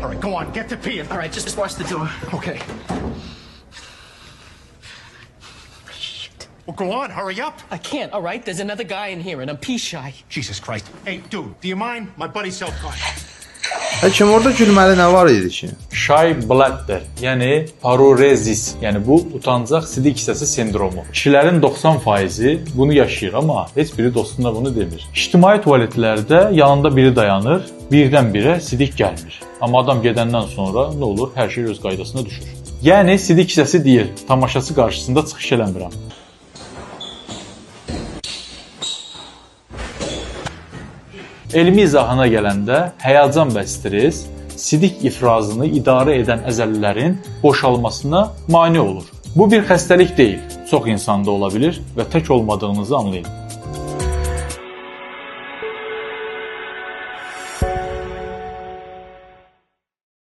All right, go on, get to peeing. All right, just watch the door. Okay. Well, go on, hurry up. I can't, all right? There's another guy in here, and I'm pee shy. Jesus Christ. Hey, dude, do you mind? My buddy's self-conscious. Həkim orada gülməli nə var idi ki? Shy bladder, yəni parorezis, yəni bu utancaq sidik hissəsi sindromu. Kişilərin 90%-i bunu yaşayır, amma heç biri dostuna bunu demir. İctimai tualetlərdə yanında biri dayanır, birdən-birə sidik gəlmir. Amma adam gedəndən sonra nə olur? Hər şey öz qaydasına düşür. Yəni sidik hissəsi deyir, tamaşaçı qarşısında çıxış eləmirəm. Elmi izahına gələndə həyəcan və stres sidik ifrazını idarə edən əzələlərin boşalmasına mane olur. Bu bir xəstəlik deyil, çox insanda ola bilir və tək olmadığınızı anlayın.